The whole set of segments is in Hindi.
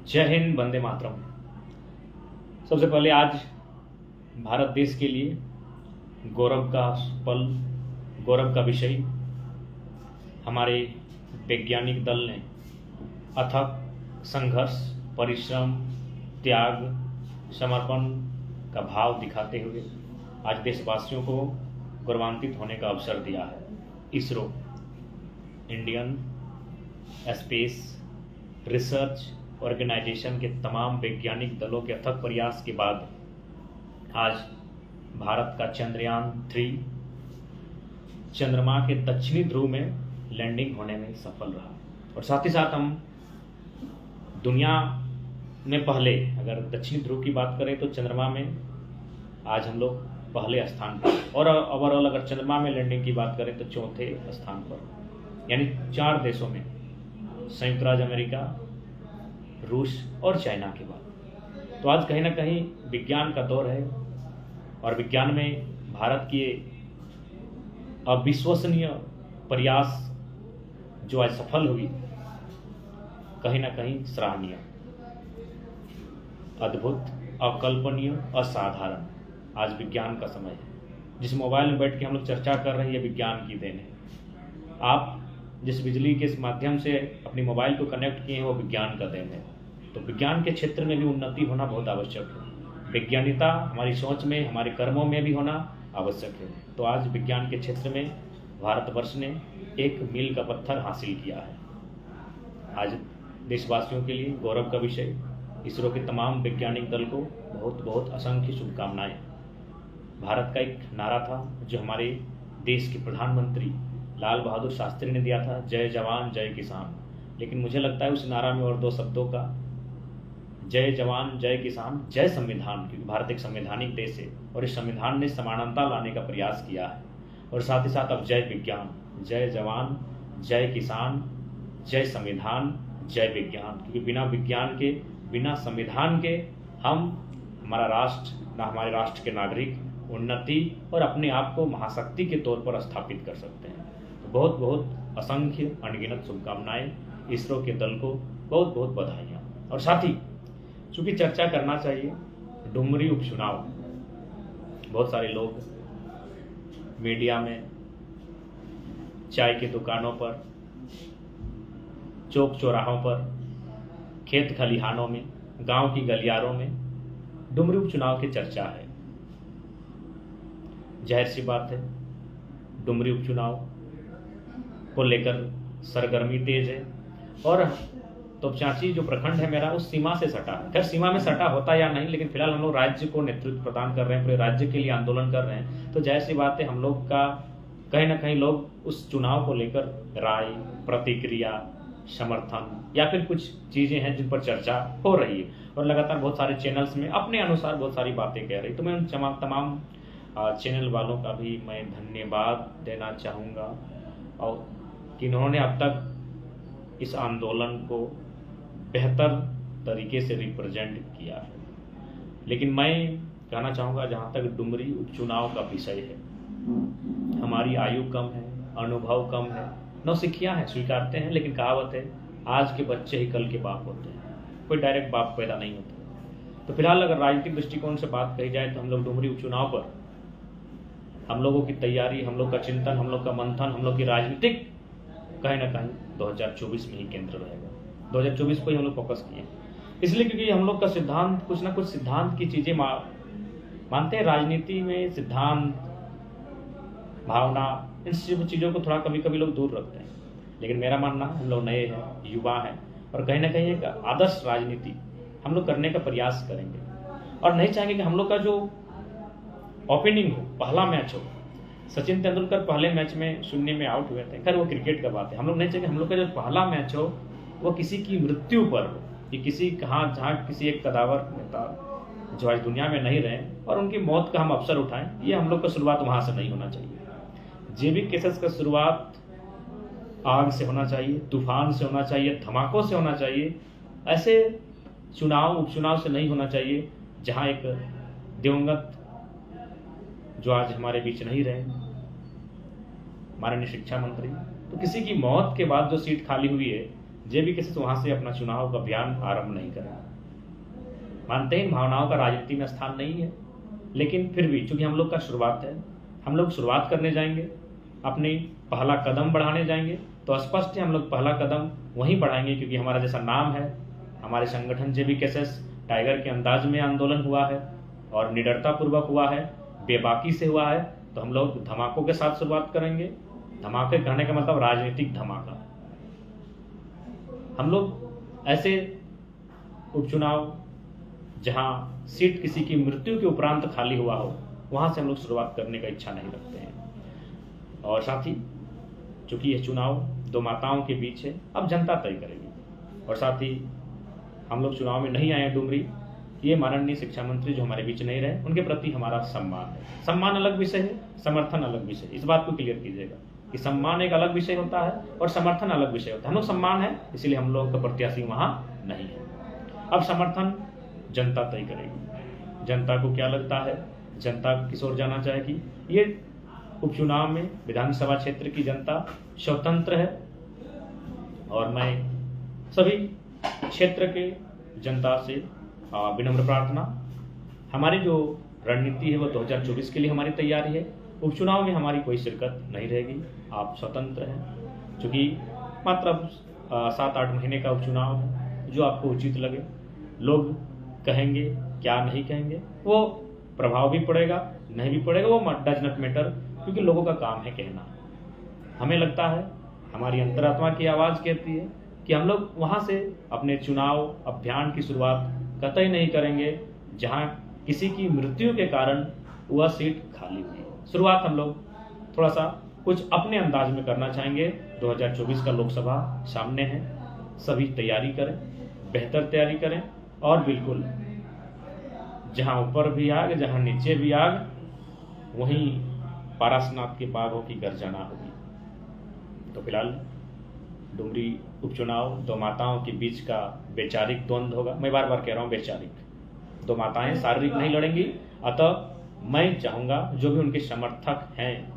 जय हिंद, वंदे मातरम। सबसे पहले आज भारत देश के लिए गौरव का पल, गौरव का विषय हमारे वैज्ञानिक दल ने अथक संघर्ष, परिश्रम, त्याग, समर्पण का भाव दिखाते हुए आज देशवासियों को गौरवान्वित होने का अवसर दिया है। ISRO, Indian space research organisation के तमाम वैज्ञानिक दलों के अथक प्रयास के बाद आज भारत का चंद्रयान 3 चंद्रमा के दक्षिणी ध्रुव में लैंडिंग होने में सफल रहा। और साथ ही साथ हम दुनिया में पहले, अगर दक्षिणी ध्रुव की बात करें तो चंद्रमा में आज हम लोग पहले स्थान पर, और ओवरऑल अगर चंद्रमा में लैंडिंग की बात करें तो चौथे स्थान पर, यानी 4 देशों में, संयुक्त राज्य अमेरिका, रूस और चाइना के बाद। तो आज कहीं ना कहीं विज्ञान का दौर है और विज्ञान में भारत की अविश्वसनीय प्रयास जो आज सफल हुई, कहीं ना कहीं सराहनीय, अद्भुत, अकल्पनीय, असाधारण आज विज्ञान का समय है। जिस मोबाइल में बैठ के हम लोग चर्चा कर रहे हैं, ये विज्ञान की देन है। आप जिस बिजली के माध्यम से अपनी मोबाइल को कनेक्ट किए हैं, वो विज्ञान का देन है। तो विज्ञान के क्षेत्र में भी उन्नति होना बहुत आवश्यक है। वैज्ञानिकता हमारी सोच में, हमारे कर्मों में भी होना आवश्यक है। तो आज विज्ञान के क्षेत्र में भारतवर्ष ने एक मील का पत्थर हासिल किया है। आज देशवासियों के लिए गौरव का विषय। इसरो के तमाम वैज्ञानिक दल को बहुत बहुत असंख्य शुभकामनाएं। भारत का एक नारा था जो हमारे देश के प्रधानमंत्री लाल बहादुर शास्त्री ने दिया था, जय जवान जय किसान। लेकिन मुझे लगता है उस नारा में और 2 शब्दों का, जय जवान जय किसान, जय संविधान, क्योंकि भारत एक संवैधानिक देश है और इस संविधान ने समानता लाने का प्रयास किया है। और साथ ही साथ अब जय विज्ञान, जय जवान जय किसान, जय संविधान, जय विज्ञान, क्योंकि बिना विज्ञान के, बिना संविधान के हमारा राष्ट्र, ना हमारे राष्ट्र के नागरिक उन्नति और अपने आप को महाशक्ति के तौर पर स्थापित कर सकते हैं। तो बहुत बहुत असंख्य अनगिनत शुभकामनाएं। इसरो के दल को बहुत बहुत बधाइयाँ। और साथ ही चूँकि चर्चा करना चाहिए डुमरी उपचुनाव, बहुत सारे लोग मीडिया में, चाय की दुकानों पर, चौक चौराहों पर, खेत खलिहानों में, गांव की गलियारों में डुमरी उपचुनाव की चर्चा है। जाहिर सी बात है, डुमरी उपचुनाव को लेकर सरगर्मी तेज है। और तोपचांची जो प्रखंड है मेरा, उस सीमा से सटा है। खैर सीमा में सटा होता या नहीं, लेकिन फिलहाल हम लोग राज्य को नेतृत्व प्रदान कर रहे हैं, पूरे राज्य के लिए आंदोलन कर रहे हैं। तो जाहिर सी बात है, हम लोग का कहीं ना कहीं लोग उस चुनाव को लेकर राय, प्रतिक्रिया, समर्थन या फिर कुछ चीज़ें हैं जिन पर चर्चा हो रही है और लगातार बहुत सारे चैनल्स में अपने अनुसार बहुत सारी बातें कह रही। तो मैं उन तमाम चैनल वालों का भी मैं धन्यवाद देना चाहूँगा और कि इन्होंने अब तक इस आंदोलन को बेहतर तरीके से रिप्रेजेंट किया है। लेकिन मैं कहना चाहूँगा, जहाँ तक डुमरी उपचुनाव का विषय है, हमारी आयु कम है, अनुभव कम है, नौसिखियाँ हैं, स्वीकारते हैं, लेकिन कहावत है आज के बच्चे ही कल के बाप होते हैं। कोई डायरेक्ट बाप पैदा नहीं होता। तो फिलहाल अगर राजनीतिक दृष्टिकोण से बात कही जाए तो हम लोग डुमरी उपचुनाव पर हम लोगों की तैयारी, हम लोग का चिंतन, हम लोग का मंथन, हम लोग की राजनीतिक कहीं ना कहीं 2024 में ही केंद्र रहेगा। 2024 को ही हम लोग फोकस किए, इसलिए क्योंकि हम लोग का सिद्धांत, कुछ ना कुछ सिद्धांत की चीज़ें मानते हैं। राजनीति में सिद्धांत, भावना, इन सब चीज़ों को थोड़ा कभी कभी लोग दूर रखते हैं। लेकिन मेरा मानना है, हम लोग नए हैं, युवा हैं और कहीं ना कहीं एक आदर्श राजनीति हम लोग करने का प्रयास करेंगे और नहीं चाहेंगे कि हम लोग का जो ओपनिंग हो, पहला मैच हो। सचिन तेंदुलकर पहले मैच में 0 में आउट हुए थे। खैर वो क्रिकेट का बात है। हम लोग नहीं चाहेंगे हम लोग का जो पहला मैच हो वो किसी की मृत्यु पर हो, कि किसी जहाँ किसी एक कदावर नेता जो आज दुनिया में नहीं रहे और उनकी मौत का हम अवसर उठाएं। ये हम लोग का शुरुआत वहाँ से नहीं होना चाहिए। जेबी केसेस का शुरुआत आग से होना चाहिए, तूफान से होना चाहिए, धमाकों से होना चाहिए। ऐसे चुनाव, उपचुनाव से नहीं होना चाहिए जहाँ एक दिवंगत जो आज हमारे बीच नहीं रहे, माननीय शिक्षा मंत्री, तो किसी की मौत के बाद जो सीट खाली हुई है जे भी किसी वहाँ से अपना चुनाव का अभियान आरंभ नहीं करें। मानते हैं भावनाओं का राजनीति में स्थान नहीं है, लेकिन फिर भी चूंकि हम लोग का शुरुआत है, हम लोग शुरुआत करने जाएंगे, अपनी पहला कदम बढ़ाने जाएंगे, तो स्पष्ट है हम लोग पहला कदम वहीं बढ़ाएंगे, क्योंकि हमारा जैसा नाम है, हमारे संगठन JBKSS टाइगर के अंदाज में आंदोलन हुआ है और निडरता पूर्वक हुआ है, बेबाकी से हुआ है, तो हम लोग धमाकों के साथ शुरुआत करेंगे। धमाके कहने का मतलब राजनीतिक धमाका। हम लोग ऐसे उपचुनाव जहां सीट किसी की मृत्यु के उपरांत खाली हुआ हो, वहां से हम लोग शुरुआत करने का इच्छा नहीं रखते हैं। और साथ ही चूंकि यह चुनाव दो माताओं के बीच है, अब जनता तय करेगी। और साथ ही हम लोग चुनाव में नहीं आए डुमरी, ये माननीय शिक्षा मंत्री जो हमारे बीच नहीं रहे, उनके प्रति हमारा सम्मान है। सम्मान अलग विषय है, समर्थन अलग विषय है। इस बात को क्लियर कीजिएगा कि सम्मान एक अलग विषय होता है और समर्थन अलग विषय होता है। हम लोग सम्मान है, इसलिए हम लोग का प्रत्याशी वहां नहीं है। अब समर्थन जनता तय करेगी। जनता को क्या लगता है, जनता किस ओर जाना चाहेगी। ये उपचुनाव में विधानसभा क्षेत्र की जनता स्वतंत्र है और मैं सभी क्षेत्र के जनता से विनम्र प्रार्थना, हमारी जो रणनीति है वो 2024 के लिए हमारी तैयारी है। उपचुनाव में हमारी कोई शिरकत नहीं रहेगी, आप स्वतंत्र हैं। चूँकि मात्र 7-8 महीने का उपचुनाव है, जो आपको उचित लगे, लोग कहेंगे क्या नहीं कहेंगे, वो प्रभाव भी पड़ेगा नहीं भी पड़ेगा, वो डज नॉट मैटर, क्योंकि लोगों का काम है कहना। हमें लगता है, हमारी अंतरात्मा की आवाज़ कहती है कि हम लोग वहाँ से अपने चुनाव अभियान की शुरुआत कतई नहीं करेंगे जहाँ किसी की मृत्यु के कारण वह सीट खाली हुई है। शुरुआत हम लोग थोड़ा सा कुछ अपने अंदाज में करना चाहेंगे। 2024 का लोकसभा सामने है, सभी तैयारी करें, बेहतर तैयारी करें और बिल्कुल जहाँ ऊपर भी आग, जहाँ नीचे भी आग, वहीं पारसनाथ के बाघों की गर्जना होगी। तो फिलहाल डुमरी उपचुनाव दो माताओं के बीच का वैचारिक द्वंद्व होगा। मैं बार बार कह रहा हूँ वैचारिक, दो माताएं शारीरिक नहीं लड़ेंगी। अतः मैं चाहूँगा जो भी उनके समर्थक हैं,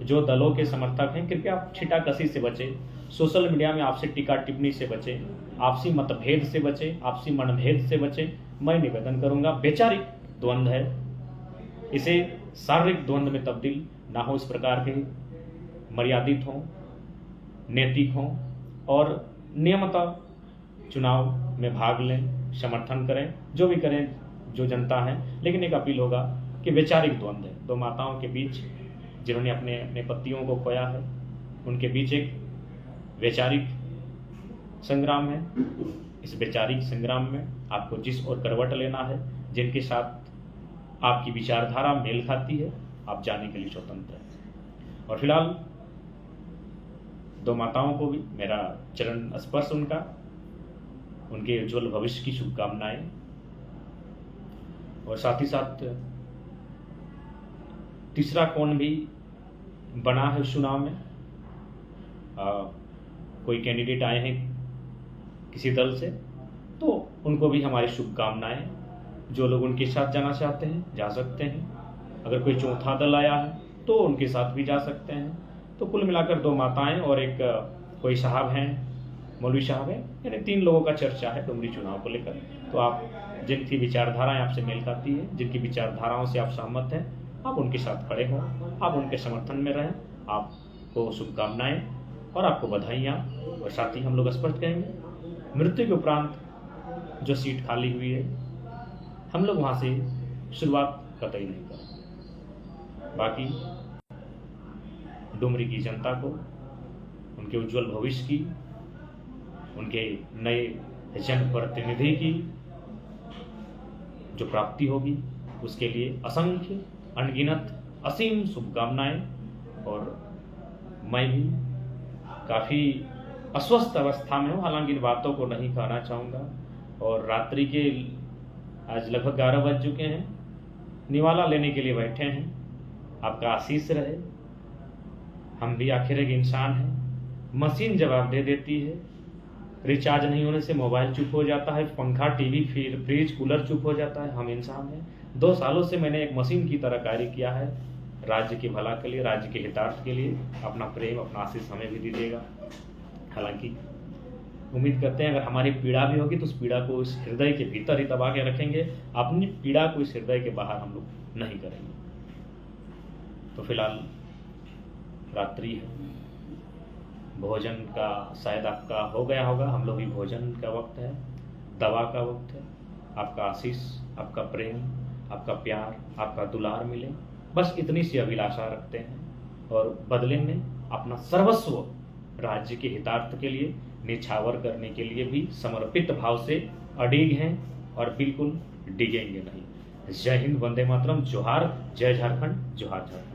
जो दलों के समर्थक हैं, कृपया छिटाकसी से बचें, सोशल मीडिया में आपसे टीका टिप्पणी से बचें, आपसी मतभेद से बचें, आपसी मनभेद से बचें। मैं निवेदन करूँगा, वैचारिक द्वंद्व है, इसे शारीरिक द्वंद्व में तब्दील ना हो। इस प्रकार के मर्यादित हों, नैतिक हों और नियमतः चुनाव में भाग लें, समर्थन करें, जो भी करें जो जनता है। लेकिन एक अपील होगा कि वैचारिक द्वंद्व है, दो माताओं के बीच, जिन्होंने अपने अपने पतियों को खोया है, उनके बीच एक वैचारिक संग्राम है। इस वैचारिक संग्राम में आपको जिस ओर करवट लेना है, जिनके साथ आपकी विचारधारा मेल खाती है, आप जाने के लिए स्वतंत्र हैं। और फिलहाल दो माताओं को भी मेरा चरण स्पर्श उनके उज्ज्वल भविष्य की शुभकामनाएं। और साथ ही साथ तीसरा कोण भी बना है चुनाव में। कोई कैंडिडेट आए हैं किसी दल से, तो उनको भी हमारी शुभकामनाएं। जो लोग उनके साथ जाना चाहते हैं जा सकते हैं, अगर कोई चौथा दल आया है तो उनके साथ भी जा सकते हैं। तो कुल मिलाकर दो माताएं और एक कोई साहब हैं, मौलवी साहब हैं, यानी 3 लोगों का चर्चा है डुमरी चुनाव को लेकर। तो आप जिनकी विचारधाराएं आपसे मेल खाती है, जिनकी विचारधाराओं से आप सहमत हैं, आप उनके साथ खड़े हों, आप उनके समर्थन में रहें। आपको शुभकामनाएं और आपको बधाइयाँ। और साथ ही हम लोग स्पष्ट कहेंगे, मृत्यु के उपरांत जो सीट खाली हुई है, हम लोग वहाँ से शुरुआत कतई नहीं करें। बाकी डुमरी की जनता को उनके उज्जवल भविष्य की, उनके नए जनप्रतिनिधि की जो प्राप्ति होगी, उसके लिए असंख्य अनगिनत असीम शुभकामनाएं। और मैं भी काफ़ी अस्वस्थ अवस्था में हूँ, हालांकि इन बातों को नहीं कहना चाहूँगा। और रात्रि के आज लगभग 11 बज चुके हैं, निवाला लेने के लिए बैठे हैं। आपका आशीष रहे। हम भी आखिर एक इंसान हैं, मशीन जवाब दे देती है, रिचार्ज नहीं होने से मोबाइल चुप हो जाता है, पंखा, टीवी, फ्रिज, कूलर चुप हो जाता है। हम इंसान हैं। 2 सालों से मैंने एक मशीन की तरह कार्य किया है, राज्य के भला के लिए, राज्य के हितार्थ के लिए। अपना प्रेम, अपना आशीष हमें भी दीजिएगा। हालांकि उम्मीद करते हैं अगर हमारी पीड़ा भी होगी तो उस पीड़ा को इस हृदय के भीतर ही दबा के रखेंगे, अपनी पीड़ा को इस हृदय के बाहर हम लोग नहीं करेंगे। तो फिलहाल रात्रि है, भोजन का शायद आपका हो गया होगा, हम लोग भी भोजन का वक्त है, दवा का वक्त है। आपका आशीष, आपका प्रेम, आपका प्यार, आपका दुलार मिले, बस इतनी सी अभिलाषा रखते हैं और बदले में अपना सर्वस्व राज्य के हितार्थ के लिए निछावर करने के लिए भी समर्पित भाव से अडिग हैं और बिल्कुल डिगेंगे नहीं। जय हिंद, वंदे मातरम, जोहार, जय झारखंड, जोहार झारखंड।